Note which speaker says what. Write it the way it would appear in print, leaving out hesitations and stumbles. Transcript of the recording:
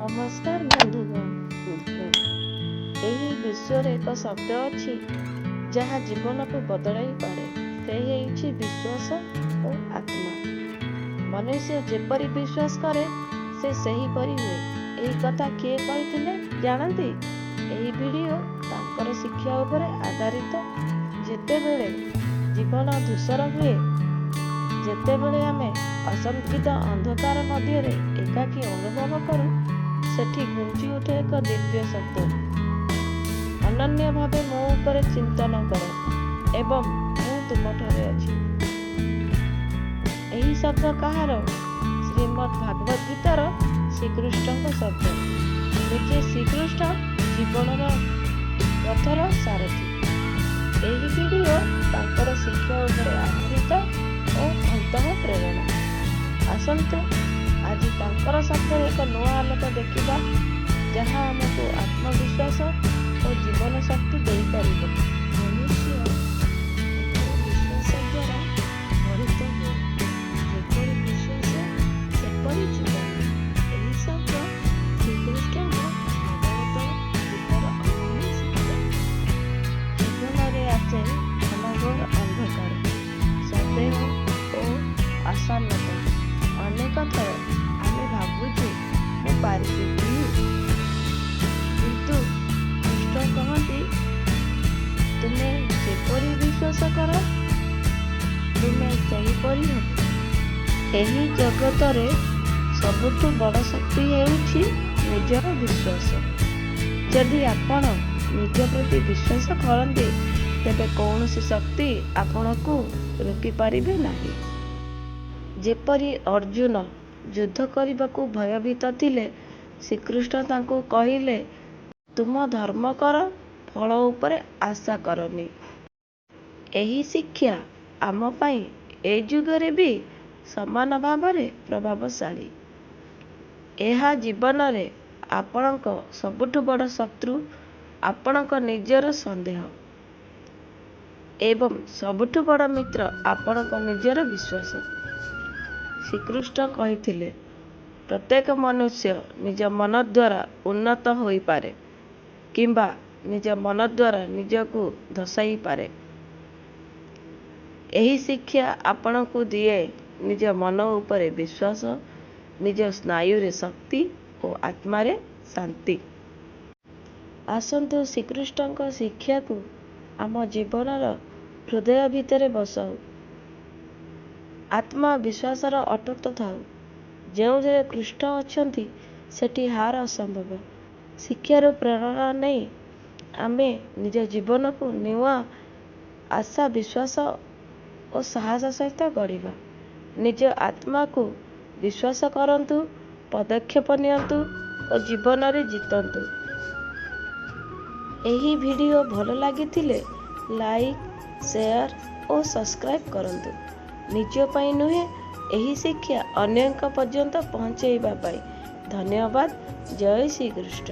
Speaker 1: नमस्कार बंधुगण। ଏହି ବିଶ୍ୱରେ ଏକ ଶବ୍ଦ ଅଛି ଯାହା ଜୀବନକୁ ବଦଳାଇ ପାରେ। ସେ ହେଉଛି ବିଶ୍ୱାସ ଓ ଆତ୍ମା। ମନୁଷ୍ୟ ଯେପରି ବିଶ୍ୱାସ କରେ ସେ ସେହିପରି ହୁଏ। ଏହି କଥା କିଏ କହିଥିଲେ ଜାଣନ୍ତି? ଏହି ଭିଡ଼ିଓ ତାଙ୍କର ଶିକ୍ଷା ଉପରେ ଆଧାରିତ। ଯେତେବେଳେ ଜୀବନ ଧୂସର ହୁଏ, ଯେତେବେଳେ ଆମେ ଅସଂକିତ ଅନ୍ଧକାର ମଧ୍ୟରେ ଏକାକୀ ଅନୁଭବ କରୁ, ସେଠି ଗୁଞ୍ଜି ଉଠେ ଏକ ଦିବ୍ୟ ଶବ୍ଦ, ଅନନ୍ୟ ଭାବେ ମୋ ଉପରେ ଚିନ୍ତନ କର ଏବଂ ମୁଁ ତୁମଠାରେ ଅଛି। ଏହି ଶବ୍ଦ କାହାର? ଶ୍ରୀମଦ୍ ଭାଗବତ ଗୀତାର ଶ୍ରୀକୃଷ୍ଣଙ୍କ ଶବ୍ଦ। ନିଜେ ଶ୍ରୀକୃଷ୍ଣ ଜୀବନର ରଥର ସାରଥୀ। ଏହି ଭିଡ଼ିଓ ତାଙ୍କର ଶିକ୍ଷା ଉପରେ ଆଧାରିତ ଓ ଅନ୍ତଃ ପ୍ରେରଣା। ଆସନ୍ତୁ ଆଜି ତାଙ୍କର ଶବ୍ଦରେ ଏକ ନୂଆ ଆଲୋକ ଦେଖିବା, ଯାହା ଆମକୁ ଆତ୍ମବିଶ୍ୱାସ ଓ ଜୀବନ ଶକ୍ତି ଦେଇପାରିବ। ମନୁଷ୍ୟ ବିଶ୍ୱାସ ଦ୍ୱାରା ଗଠିତ ହୁଏ। ଯେପରି ବିଶ୍ୱାସ ସେପରି ଜୀବନ। ଏହି ଶବ୍ଦ ଶ୍ରୀକୃଷ୍ଣଙ୍କ ଭାଗବତ ଗୀତାର ଅମୂଲ୍ୟ ଶିକ୍ଷା। ଜୀବନରେ ଆସେ ଘନଘୋର ଅନ୍ଧକାର, ସନ୍ଦେହ ଓ ଅସନ୍ନତା। ଅନେକ ଥର ଆମେ ଭାବୁଛୁ ମୁଁ ପାରିବି, କିନ୍ତୁ କୃଷ୍ଣ କହନ୍ତି ତୁମେ ଯେପରି ବିଶ୍ୱାସ କର ତୁମେ ସେହିପରି ହେବ। ଏହି ଜଗତରେ ସବୁଠୁ ବଡ଼ ଶକ୍ତି ହେଉଛି ନିଜର ବିଶ୍ୱାସ। ଯଦି ଆପଣ ନିଜ ପ୍ରତି ବିଶ୍ୱାସ କରନ୍ତି, ତେବେ କୌଣସି ଶକ୍ତି ଆପଣଙ୍କୁ ରୋକିପାରିବେ ନାହିଁ। ଯେପରି ଅର୍ଜୁନ ଯୁଦ୍ଧ କରିବାକୁ ଭୟଭୀତ ଥିଲେ, ଶ୍ରୀକୃଷ୍ଣ ତାଙ୍କୁ କହିଲେ ତୁମ ଧର୍ମ କର, ଫଳ ଉପରେ ଆଶା କରନି। ଏହି ଶିକ୍ଷା ଆମ ପାଇଁ ଏ ଯୁଗରେ ବି ସମାନ ଭାବରେ ପ୍ରଭାବଶାଳୀ। ଏହା ଜୀବନରେ ଆପଣଙ୍କ ସବୁଠୁ ବଡ଼ ଶତ୍ରୁ ଆପଣଙ୍କ ନିଜର ସନ୍ଦେହ ଏବଂ ସବୁଠୁ ବଡ଼ ମିତ୍ର ଆପଣଙ୍କ ନିଜର ବିଶ୍ୱାସ। ଶ୍ରୀକୃଷ୍ଣ କହିଥିଲେ ପ୍ରତ୍ୟେକ ମନୁଷ୍ୟ ନିଜ ମନ ଦ୍ୱାରା ଉନ୍ନତ ହୋଇପାରେ କିମ୍ବା ନିଜ ମନ ଦ୍ୱାରା ନିଜକୁ ଧସାଇପାରେ। ଏହି ଶିକ୍ଷା ଆପଣଙ୍କୁ ଦିଏ ନିଜ ମନ ଉପରେ ବିଶ୍ୱାସ, ନିଜ ସ୍ନାୟୁରେ ଶକ୍ତି ଓ ଆତ୍ମାରେ ଶାନ୍ତି। ଆସନ୍ତୁ ଶ୍ରୀକୃଷ୍ଣଙ୍କ ଶିକ୍ଷାକୁ ଆମ ଜୀବନର ହୃଦୟ ଭିତରେ ବସାଉ। ଆତ୍ମବିଶ୍ୱାସର ଅଟୁଟ ଥାଉ। ଯେଉଁଥିରେ କୃଷ୍ଣ ଅଛନ୍ତି ସେଠି ହାର ଅସମ୍ଭବ। ଶିକ୍ଷାରୁ ପ୍ରେରଣା ନେଇ ଆମେ ନିଜ ଜୀବନକୁ ନୂଆ ଆଶା, ବିଶ୍ୱାସ ଓ ସାହସ ସହିତ ଗଢ଼ିବା। ନିଜ ଆତ୍ମାକୁ ବିଶ୍ୱାସ କରନ୍ତୁ, ପଦକ୍ଷେପ ନିଅନ୍ତୁ ଓ ଜୀବନରେ ଜିତନ୍ତୁ। ଏହି ଭିଡ଼ିଓ ଭଲ ଲାଗିଥିଲେ ଲାଇକ୍, ସେୟାର ଓ ସବସ୍କ୍ରାଇବ୍ କରନ୍ତୁ। ନିଜ ପାଇଁ ନୁହେଁ, ଏହି ଶିକ୍ଷା ଅନ୍ୟଙ୍କ ପର୍ଯ୍ୟନ୍ତ ପହଞ୍ଚାଇବା ପାଇଁ। ଧନ୍ୟବାଦ। ଜୟ ଶ୍ରୀକୃଷ୍ଣ।